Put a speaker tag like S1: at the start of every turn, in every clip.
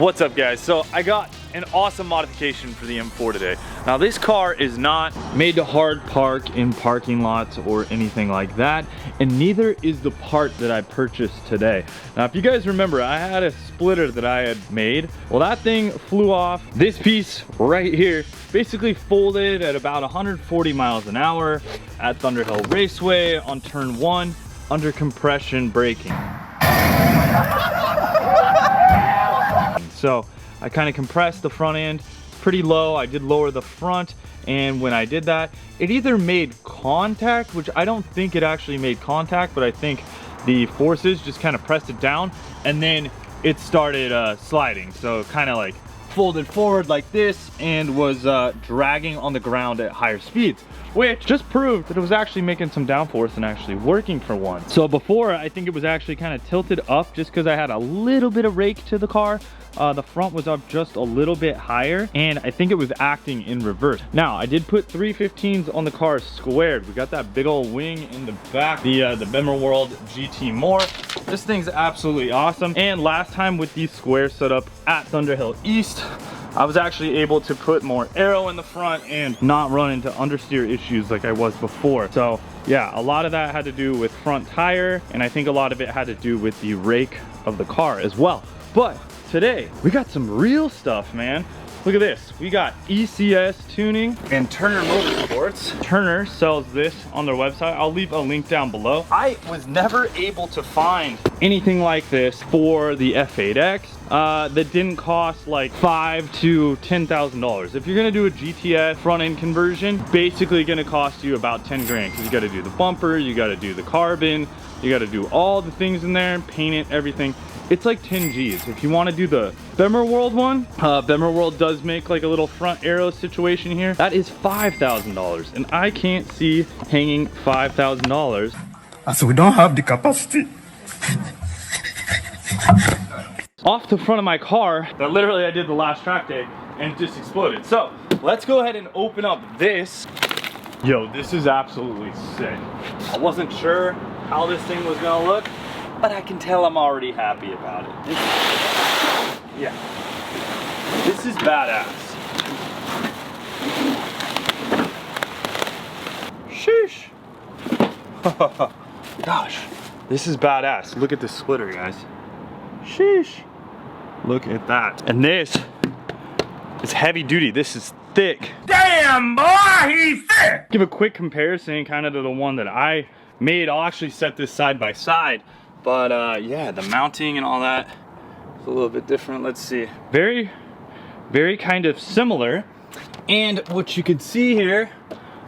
S1: What's up guys? So I got an awesome modification for the M4 today. Now this car is not made to hard park in parking lots or anything like that, and neither is the part that I purchased today. Now if you guys remember, I had a splitter that I had made. Well, that thing flew off. This piece right here basically folded at about 140 miles an hour at Thunderhill Raceway on turn 1 under compression braking. So I kind of compressed the front end pretty low. I did lower the front, and when I did that, it either made contact, which I don't think it actually made contact, but I think the forces just kind of pressed it down, and then it started sliding. So kind of like folded forward like this and was dragging on the ground at higher speeds, which just proved that it was actually making some downforce and actually working for once. So before, I think it was actually kind of tilted up just because I had a little bit of rake to the car. The front was up just a little bit higher, and I think it was acting in reverse. Now, I did put 315s on the car squared. We got that big old wing in the back, the BMW World GT More. This thing's absolutely awesome. And last time with these squares set up at Thunderhill East, I was actually able to put more aero in the front and not run into understeer issues like I was before. So yeah, a lot of that had to do with front tire, and I think a lot of it had to do with the rake of the car as well. But today, we got some real stuff, man. Look at this. We got ECS tuning and Turner Motorsports. Turner sells this on their website. I'll leave a link down below. I was never able to find anything like this for the F8X that didn't cost like $5,000 to $10,000. If you're gonna do a GTS front end conversion, basically gonna cost you about 10 grand, because you gotta do the bumper, you gotta do the carbon, you gotta do all the things in there, paint it, everything. It's like 10 G's. If you want to do the BMW World one, BMW World does make like a little front aero situation here. That is $5,000, and I can't see hanging $5,000.
S2: So we don't have the capacity.
S1: Off the front of my car that literally I did the last track day, and it just exploded. So let's go ahead and open up this. Yo, this is absolutely sick. I wasn't sure how this thing was gonna look, but I can tell I'm already happy about it. Yeah, this is badass. Sheesh. Gosh, this is badass. Look at this splitter, guys. Sheesh. Look at that. And this is heavy duty. This is thick.
S2: Damn, boy, he's thick.
S1: Give a quick comparison kind of to the one that I made. I'll actually set this side by side. But yeah, the mounting and all that is a little bit different. Let's see. Very, very kind of similar. And what you can see here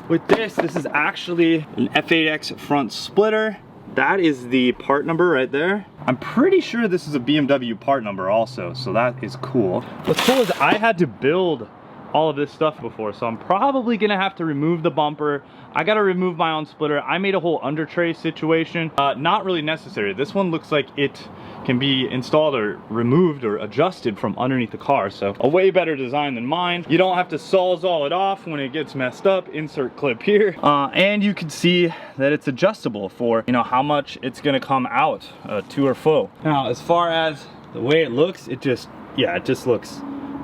S1: with this is actually an F8x Front Splitter. That is the part number right there. I'm pretty sure this is a BMW part number also, so that is cool. What's cool is I had to build all of this stuff before, so I'm probably gonna have to remove the bumper. I gotta remove my own splitter. I made a whole under tray situation. Not really necessary. This one looks like it can be installed or removed or adjusted from underneath the car, so a way better design than mine. You don't have to sawzall it off when it gets messed up. Insert clip here. And you can see that it's adjustable for, you know, how much it's gonna come out to or fro. Now, as far as the way it looks, it just looks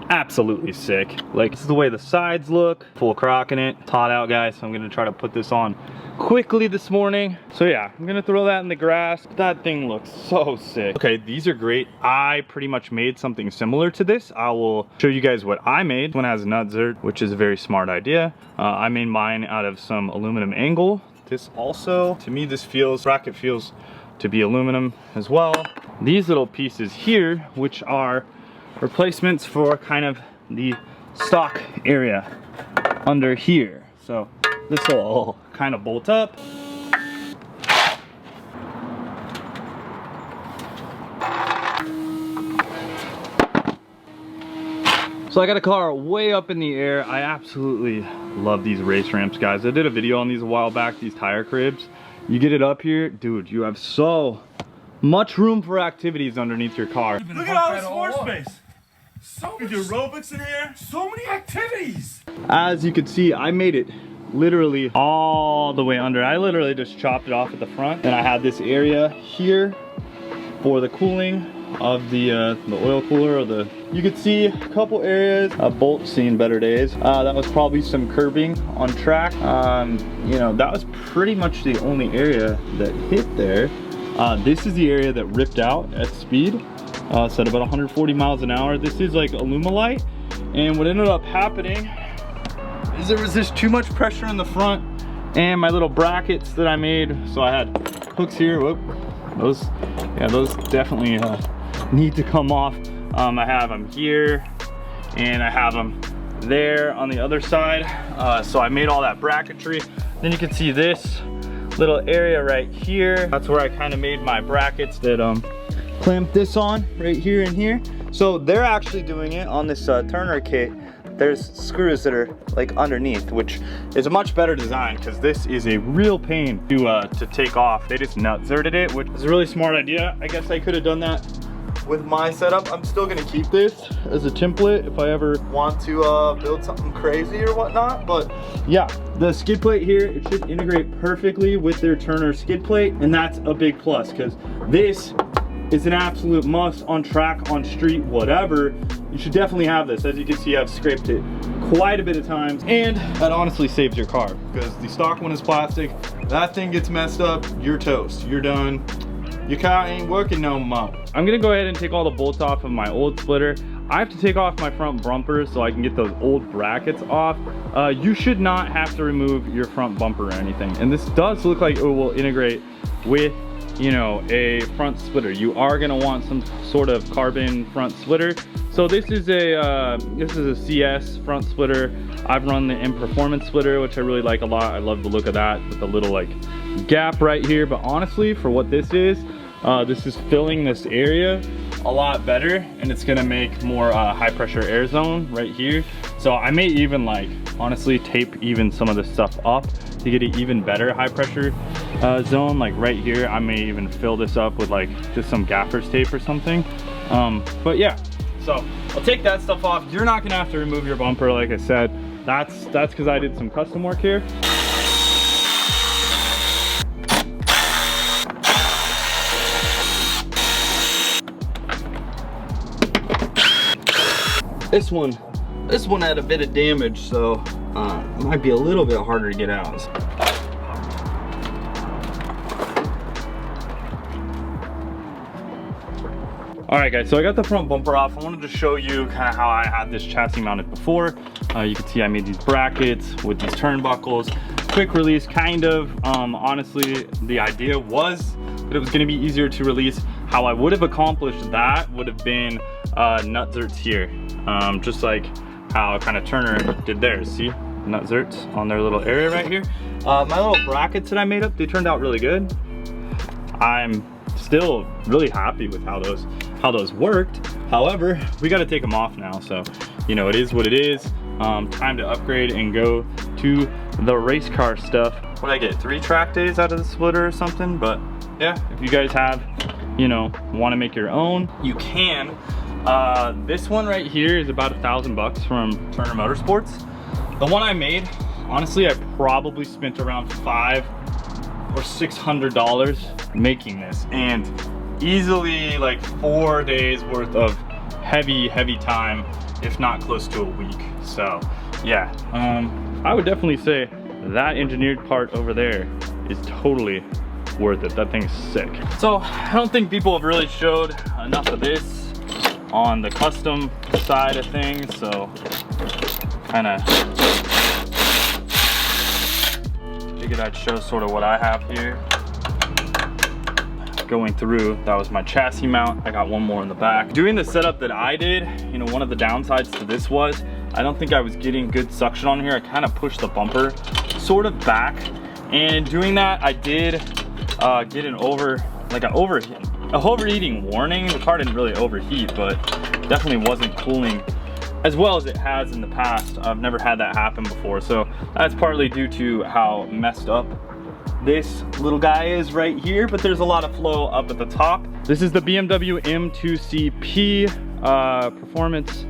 S1: absolutely sick. Like, this is the way the sides look. Full crock in it. It's hot out, guys, so I'm gonna try to put this on quickly this morning. So yeah, I'm gonna throw that in the grass. That thing looks so sick. Okay, these are great. I pretty much made something similar to this. I will show you guys what I made. This one has nut zerd, which is a very smart idea. I made mine out of some aluminum angle. This also, to me, this bracket feels to be aluminum as well. These little pieces here, which are replacements for kind of the stock area under here. So this will all kind of bolt up. So I got a car way up in the air. I absolutely love these race ramps, guys. I did a video on these a while back, these tire cribs. You get it up here, dude, you have so much room for activities underneath your car.
S2: Look at all this floor space. So much aerobics in here. So many activities.
S1: As you can see, I made it literally all the way under. I literally just chopped it off at the front, and I had this area here for the cooling of the oil cooler, or you could see a couple areas, bolts seen better days. That was probably some curbing on track. You know, that was pretty much the only area that hit there. This is the area that ripped out at speed. So at about 140 miles an hour. This is like alumalite, and what ended up happening is there was just too much pressure in the front, and my little brackets that I made, so I had hooks here. Whoop, those definitely need to come off. I have them here, and I have them there on the other side. So I made all that bracketry. Then you can see this little area right here. That's where I kind of made my brackets that clamp this on right here and here. So they're actually doing it on this Turner kit. There's screws that are like underneath, which is a much better design, because this is a real pain to take off. They just nut zerted it, which is a really smart idea. I guess I could have done that with my setup. I'm still gonna keep this as a template if I ever want to build something crazy or whatnot. But yeah, the skid plate here, it should integrate perfectly with their Turner skid plate, and that's a big plus, because this is an absolute must on track, on street, whatever. You should definitely have this. As you can see, I've scraped it quite a bit of times, and that honestly saves your car, because the stock one is plastic. That thing gets messed up, you're toast, you're done. Your car ain't working no more. I'm gonna go ahead and take all the bolts off of my old splitter. I have to take off my front bumper so I can get those old brackets off. You should not have to remove your front bumper or anything. And this does look like it will integrate with, you know, a front splitter. You are gonna want some sort of carbon front splitter. So this is a CS front splitter. I've run the M Performance splitter, which I really like a lot. I love the look of that with the little like gap right here. But honestly, for what this is filling this area a lot better, and it's gonna make more high pressure air zone right here. So I may even like honestly tape even some of this stuff up to get an even better high pressure zone. Like right here, I may even fill this up with like just some gaffer's tape or something. But yeah, so I'll take that stuff off. You're not gonna have to remove your bumper, like I said. That's because I did some custom work here. This one had a bit of damage, so it might be a little bit harder to get out. All right guys, so I got the front bumper off. I wanted to show you kind of how I had this chassis mounted before. You can see I made these brackets with these turnbuckles. Quick release, kind of. Honestly, the idea was that it was gonna be easier to release. How I would have accomplished that would have been nut zerts here. Just like how kind of Turner did theirs. See, nut zerts on their little area right here. My little brackets that I made up, they turned out really good. I'm still really happy with how those worked. However, we got to take them off now, so you know, it is what it is. Time to upgrade and go to the race car stuff. What did I get, 3 track days out of the splitter or something? But yeah, if you guys have, you know, want to make your own, you can. This one right here is about $1,000 from Turner Motorsports. The one I made, honestly, I probably spent around $500 or $600 making this, and easily like 4 days worth of heavy time, if not close to a week. So yeah, I would definitely say that engineered part over there is totally worth it. That thing's sick. So I don't think people have really showed enough of this on the custom side of things, so kind of figured I'd show sort of what I have here. Going through, that was my chassis mount. I got one more in the back. Doing the setup that I did, you know, one of the downsides to this was I don't think I was getting good suction on here. I kind of pushed the bumper sort of back, and doing that I did get an overheating warning. The car didn't really overheat, but definitely wasn't cooling as well as it has in the past. I've never had that happen before, so that's partly due to how messed up this little guy is right here, but there's a lot of flow up at the top. This is the BMW M2cp performance,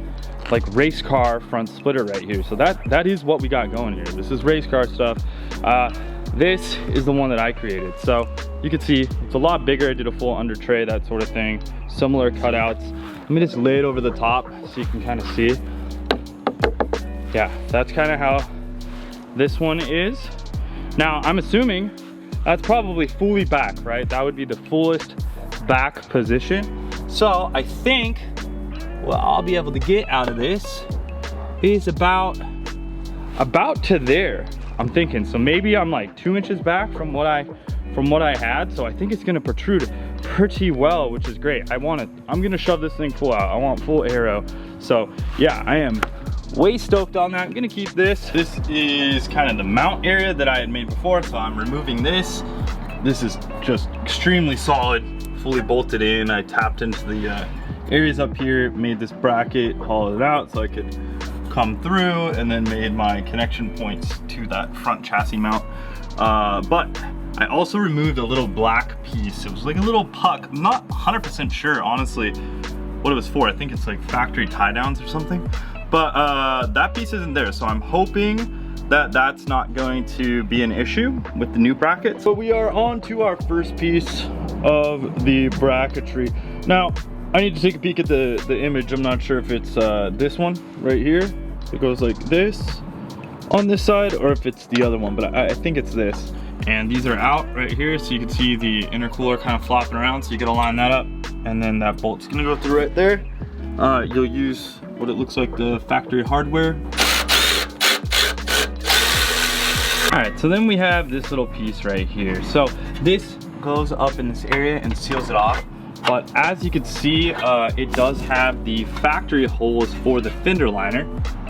S1: like race car front splitter right here. So that is what we got going here. This is race car stuff. this is the one that I created. So you can see it's a lot bigger. I did a full under tray, that sort of thing. Similar cutouts. Let me just lay it over the top so you can kind of see. Yeah, that's kind of how this one is. Now, I'm assuming that's probably fully back, right? That would be the fullest back position. So I think what I'll be able to get out of this is about to there, I'm thinking. So maybe I'm like 2 inches back from what I had. So I think it's gonna protrude pretty well, which is great. I'm gonna shove this thing full out. I want full aero. So yeah, I am way stoked on that. I'm gonna keep this. This is kind of the mount area that I had made before, so I'm removing this. This is just extremely solid, fully bolted in. I tapped into the areas up here, made this bracket, hollowed it out so I could come through, and then made my connection points to that front chassis mount. But I also removed a little black piece. It was like a little puck. I'm not 100% sure, honestly, what it was for. I think it's like factory tie downs or something. But that piece isn't there, so I'm hoping that that's not going to be an issue with the new bracket. So we are on to our first piece of the bracketry. Now, I need to take a peek at the image. I'm not sure if it's this one right here. It goes like this on this side, or if it's the other one, but I think it's this. And these are out right here, so you can see the intercooler kind of flopping around, so you gotta line that up, and then that bolt's gonna go through right there. You'll use what it looks like the factory hardware. All right, so then we have this little piece right here. So this goes up in this area and seals it off. But as you can see, it does have the factory holes for the fender liner,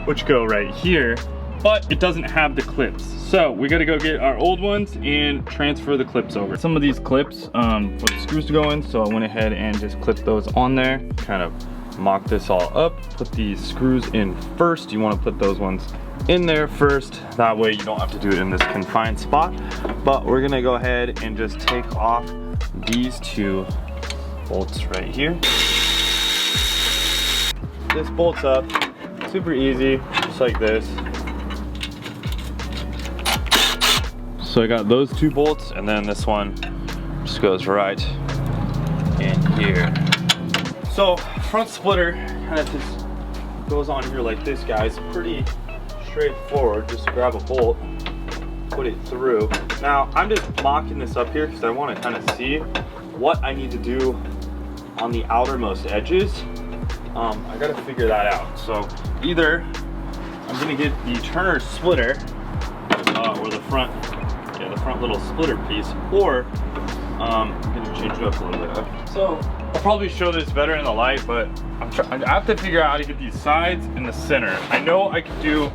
S1: which go right here, but it doesn't have the clips. So we gotta go get our old ones and transfer the clips over. Some of these clips for the screws to go in, so I went ahead and just clipped those on there, kind of mock this all up, put these screws in first. You want to put those ones in there first, that way you don't have to do it in this confined spot. But we're gonna go ahead and just take off these two bolts right here. This bolts up super easy, just like this. So I got those two bolts, and then this one just goes right in here. So front splitter kind of just goes on here like this, guys. Pretty straightforward. Just grab a bolt, put it through. Now I'm just mocking this up here because I want to kind of see what I need to do on the outermost edges. I got to figure that out. So either I'm gonna get the Turner splitter or the front little splitter piece, or I'm gonna change it up a little bit. So I'll probably show this better in the light, but I have to figure out how to get these sides in the center. I know I could do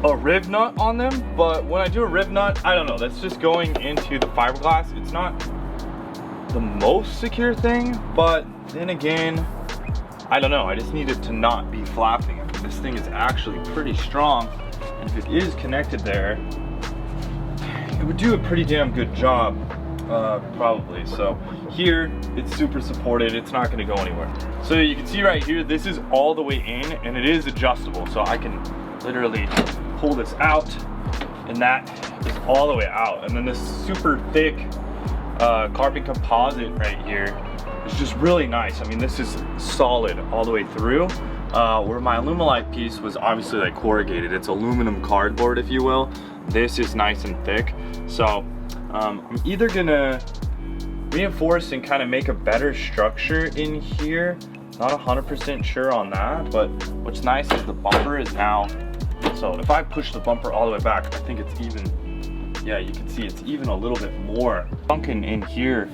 S1: a riv nut on them, but when I do a riv nut, I don't know, that's just going into the fiberglass. It's not the most secure thing, but then again, I don't know, I just need it to not be flapping. I mean, this thing is actually pretty strong, and if it is connected there, it would do a pretty damn good job, probably. So here, it's super supported, it's not gonna go anywhere. So you can see right here, this is all the way in, and it is adjustable, so I can literally pull this out, and that is all the way out. And then this super thick carbon composite right here is just really nice. I mean, this is solid all the way through. Where my alumalite piece was obviously like corrugated. It's aluminum cardboard, if you will. This is nice and thick. So I'm either gonna reinforce and kind of make a better structure in here. Not 100% sure on that, but what's nice is the bumper is now, so if I push the bumper all the way back, I think it's even, yeah, you can see it's even a little bit more sunken in here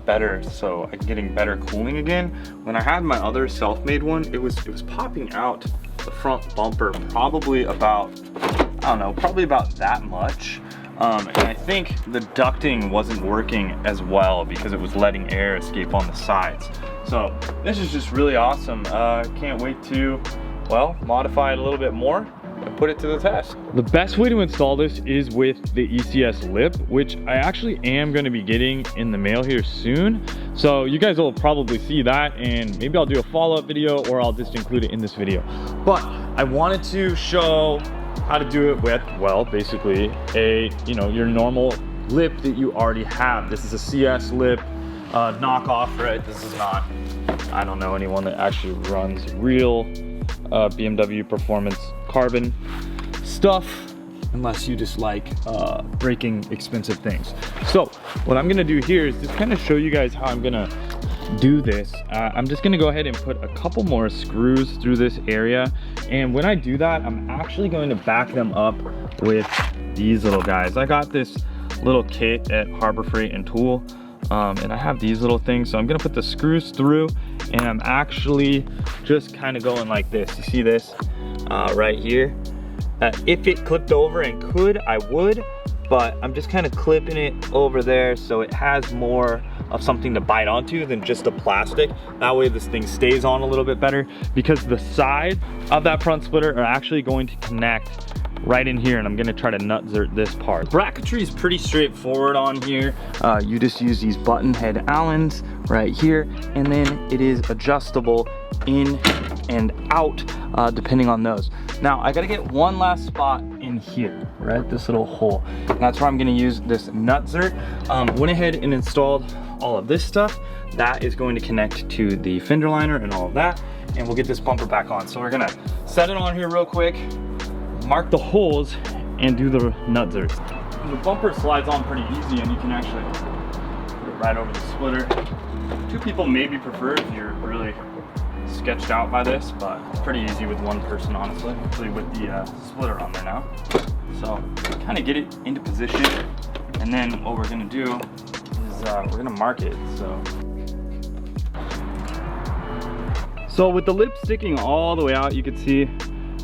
S1: better, so I'm getting better cooling again. When I had my other self-made one, it was popping out the front bumper probably about, I don't know, probably about that much. And I think the ducting wasn't working as well because it was letting air escape on the sides. So this is just really awesome. Can't wait to, well, modify it a little bit more and put it to the test. The best way to install this is with the ECS lip, which I actually am going to be getting in the mail here soon. So you guys will probably see that, and maybe I'll do a follow-up video, or I'll just include it in this video. But I wanted to show how to do it with, well, basically your normal lip that you already have. This is a CS lip knockoff, right? This is not, I don't know anyone that actually runs real BMW performance carbon stuff, unless you just like breaking expensive things. So what I'm gonna do here is just kind of show you guys how I'm gonna do this. I'm just gonna go ahead and put a couple more screws through this area, and when I do that, I'm actually going to back them up with these little guys. I got this little kit at Harbor Freight and Tool, and I have these little things, so I'm gonna put the screws through, and I'm actually just kind of going like this. You see this right here? If it clipped over and could, I would, but I'm just kind of clipping it over there so it has more of something to bite onto than just a plastic. That way this thing stays on a little bit better, because the side of that front splitter are actually going to connect right in here, and I'm gonna try to nut-zert this part. Bracketry is pretty straightforward on here. You just use these button head Allens right here, and then it is adjustable in and out depending on those. Now I gotta get one last spot in here, right? This little hole. And that's where I'm gonna use this nut-zert. Went ahead and installed all of this stuff. That is going to connect to the fender liner and all of that, and we'll get this bumper back on. So we're gonna set it on here real quick, mark the holes, and do the nut-zert. The bumper slides on pretty easy, and you can actually put it right over the splitter. Two people maybe prefer if you're really sketched out by this, but it's pretty easy with one person, honestly, especially with the splitter on there now. So kind of get it into position, and then what we're gonna do is we're gonna mark it. So with the lip sticking all the way out, you can see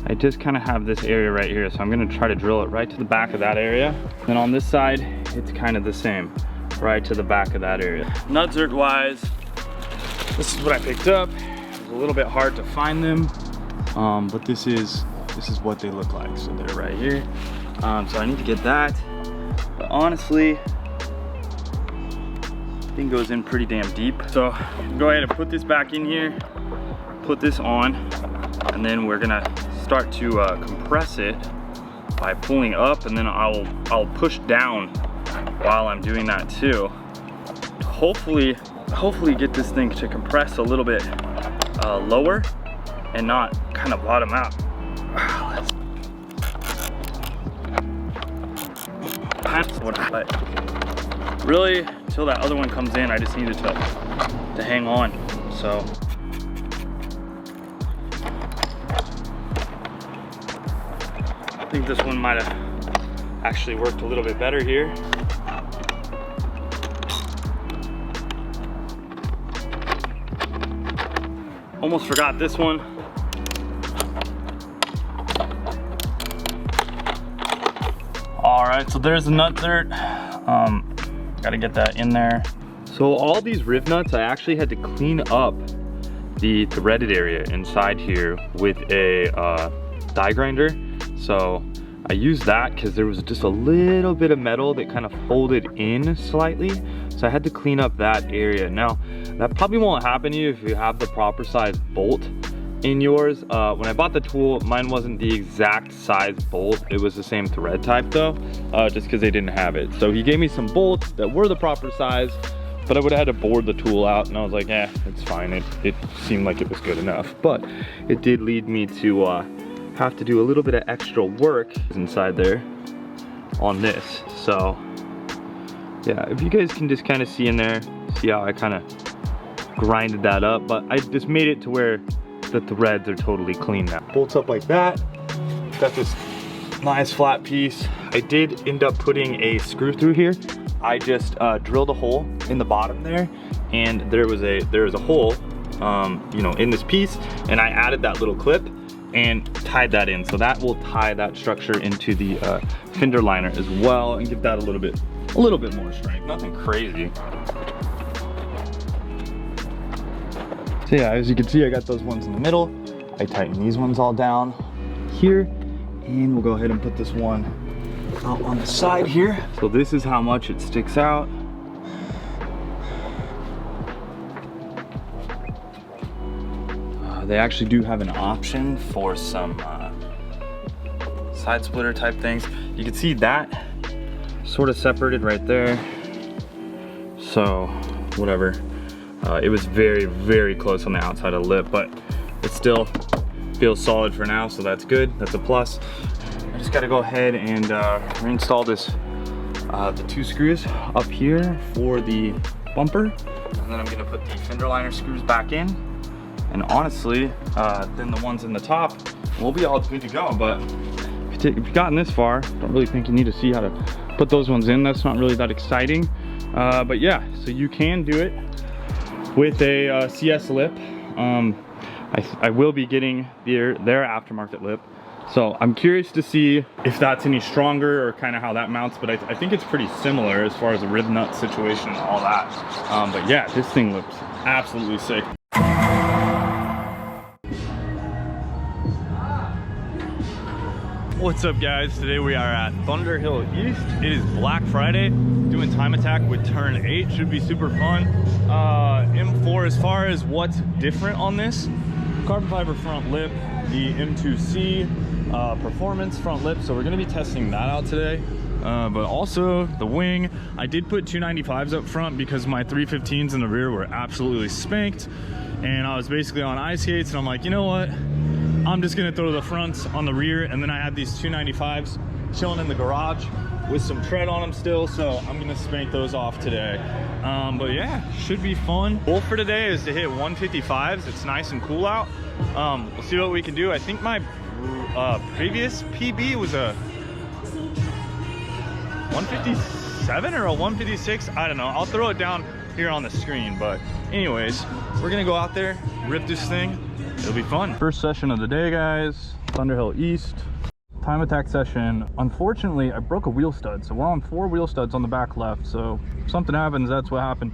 S1: I just kind of have this area right here, so I'm gonna try to drill it right to the back of that area. Then on this side, it's kind of the same, right to the back of that area. Nut-zert wise, this is what I picked up. It's a little bit hard to find them, but this is what they look like. So they're right here. So I need to get that. But honestly, the thing goes in pretty damn deep. So go ahead and put this back in here, put this on, and then we're gonna start to compress it by pulling up, and then I'll push down while I'm doing that too. Hopefully get this thing to compress a little bit lower and not kind of bottom out. But really, until that other one comes in, I just needed to hang on. So I think this one might have actually worked a little bit better here. Almost forgot this one. All right, so there's the nut-zert. Gotta get that in there. So all these rivnuts, I actually had to clean up the threaded area inside here with a die grinder. So I used that because there was just a little bit of metal that kind of folded in slightly. So I had to clean up that area. Now, that probably won't happen to you if you have the proper size bolt in yours. When I bought the tool, mine wasn't the exact size bolt. It was the same thread type though, just because they didn't have it. So he gave me some bolts that were the proper size, but I would have had to bore the tool out, and I was like, it's fine. It seemed like it was good enough, but it did lead me to have to do a little bit of extra work inside there on this. So yeah, if you guys can just kind of see in there, see how I kind of grinded that up, but I just made it to where the threads are totally clean now. Bolts up like that. Got this nice flat piece. I did end up putting a screw through here. I just drilled a hole in the bottom there, and there was a hole, in this piece, and I added that little clip and tied that in. So that will tie that structure into the fender liner as well, and give that a little bit more strength. Nothing crazy. So yeah, as you can see, I got those ones in the middle. I tightened these ones all down here, and we'll go ahead and put this one out on the side here. So this is how much it sticks out. They actually do have an option for some side splitter type things. You can see that sort of separated right there. So whatever, it was very, very close on the outside of the lip, but it still feels solid for now, so that's good. That's a plus. I just got to go ahead and reinstall this, the 2 screws up here for the bumper, and then I'm going to put the fender liner screws back in, and honestly, then the ones in the top, we'll be all good to go. But if you've gotten this far, don't really think you need to see how to put those ones in. That's not really that exciting, but yeah, so you can do it with a CS lip. I will be getting their aftermarket lip, so I'm curious to see if that's any stronger or kind of how that mounts, but I think it's pretty similar as far as the rib nut situation and all that. But yeah, this thing looks absolutely sick. What's up, guys? Today we are at Thunderhill East. It is Black Friday, doing time attack with turn 8. Should be super fun. M4, as far as what's different on this, carbon fiber front lip, the M2C performance front lip, so we're going to be testing that out today. But also the wing, I did put 295s up front because my 315s in the rear were absolutely spanked, and I was basically on ice skates, and I'm like, you know what, I'm just gonna throw the fronts on the rear, and then I had these 295s chilling in the garage with some tread on them still, so I'm gonna spank those off today. But yeah, should be fun. Goal for today is to hit 155s. It's nice and cool out. We'll see what we can do. I think my previous PB was a 157 or a 156. I don't know. I'll throw it down here on the screen. But anyways, we're gonna go out there, rip this thing. It'll be fun. First session of the day, guys. Thunderhill East. Time attack session. Unfortunately, I broke a wheel stud, so we're on 4 wheel studs on the back left, so if something happens, that's what happened.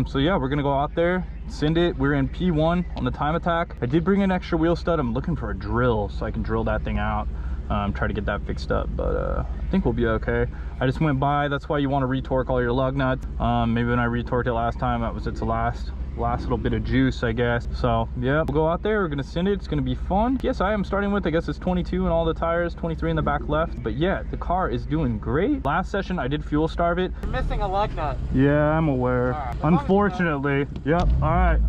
S1: So yeah, we're gonna go out there, send it. We're in P1 on the time attack. I did bring an extra wheel stud. I'm looking for a drill so I can drill that thing out, try to get that fixed up, but I think we'll be okay. I just went by. That's why you want to retorque all your lug nuts. Maybe when I retorqued it last time, that was its last little bit of juice, I guess. So yeah, we'll go out there, we're gonna send it. It's gonna be fun. Yes, I am starting with, I guess it's 22 in all the tires, 23 in the back left, but yeah, the car is doing great. Last session I did fuel starve it.
S3: You're missing a lug nut.
S1: Yeah, I'm aware. Right, unfortunately. Yep. All right.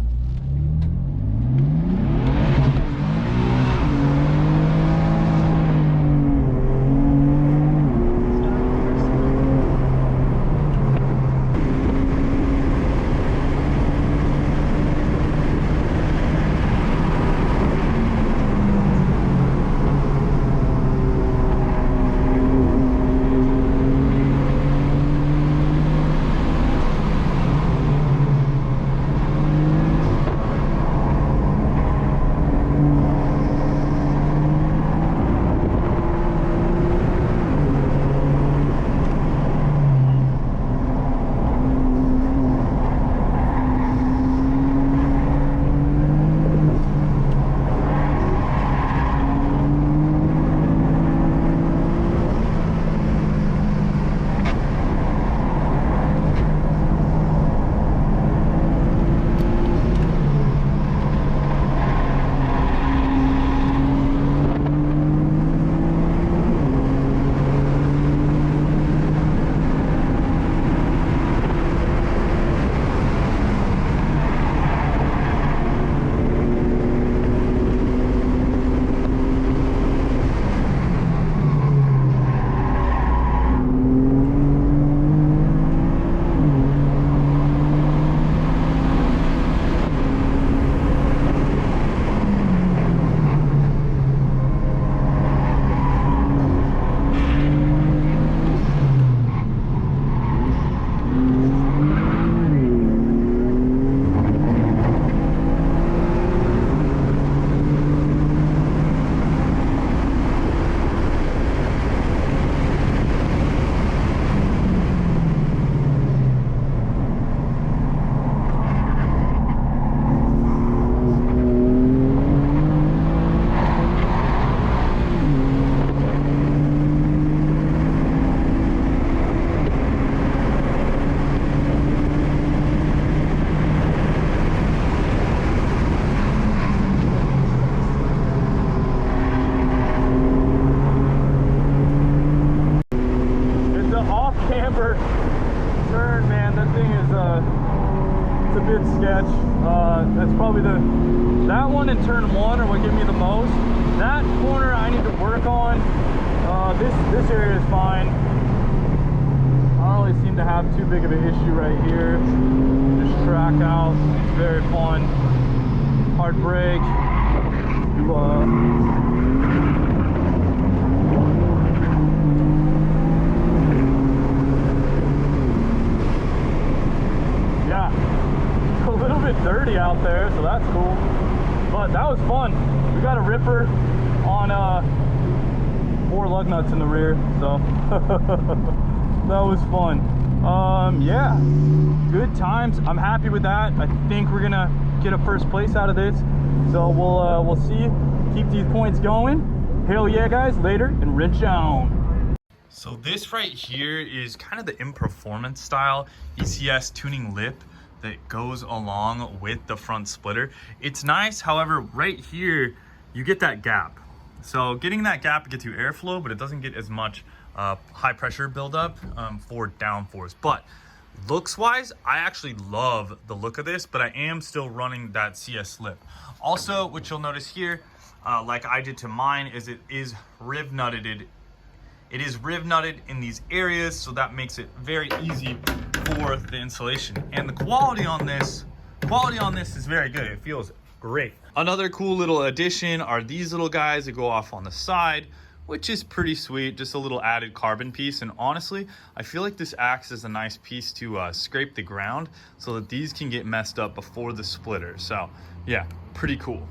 S1: That corner I need to work on. This area is fine. I don't really seem to have too big of an issue right here. Just track out. It's very fun. Hard brake. Yeah, it's a little bit dirty out there, so that's cool. But that was fun. We got a ripper on 4 lug nuts in the rear, so that was fun. Yeah, good times. I'm happy with that. I think we're gonna get a first place out of this, so we'll see. Keep these points going. Hell yeah, guys. Later and wrench on. So this right here is kind of the M Performance style ECS tuning lip that goes along with the front splitter. It's nice, however, right here you get that gap. So getting that gap gets you airflow, but it doesn't get as much high pressure buildup for downforce. But looks wise, I actually love the look of this, but I am still running that CS lip. Also, what you'll notice here, like I did to mine, is it is riv nutted. It is riv nutted in these areas, so that makes it very easy for the installation. And the quality on this is very good. It feels great. Another cool little addition are these little guys that go off on the side, which is pretty sweet. Just a little added carbon piece. And honestly, I feel like this acts as a nice piece to scrape the ground so that these can get messed up before the splitter. So yeah, pretty cool.